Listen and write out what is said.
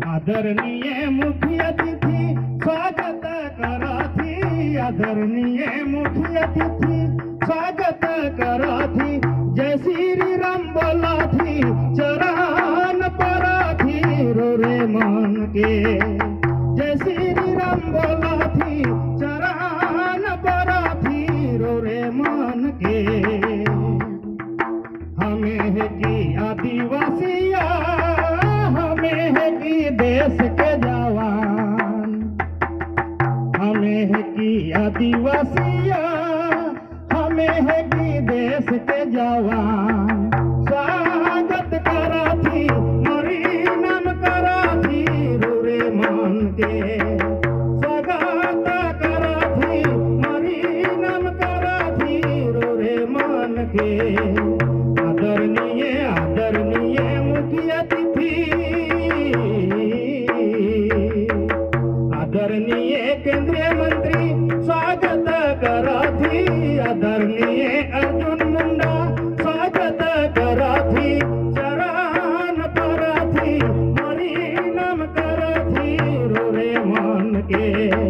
आदरणीय मुख्य अतिथि स्वागत कराथी, आदरणीय मुख्य अतिथि स्वागत कराथी। जय श्री राम बोला थी चरण पराथी रो रे मन के। जय श्री राम बोला थी चरण पराथी रो रे मन के। हमें है कि आदिवासिया, हमें है कि देश के जवान, हमें है कि आदिवासिया, हमें है कि देश के जवान। स्वागत करा थी मरी नाम करा थी रो रे मन के। स्वागत करा थी मरी नाम करा थी रो रे मन के। आदरणीय आदरणीय मुख्य अतिथि, आदरणीय केंद्रीय मंत्री स्वागत कराथी। आदरणीय अर्जुन मुंडा स्वागत कराथी चरण पराथी मरी नाम कराथी रो रे मन के।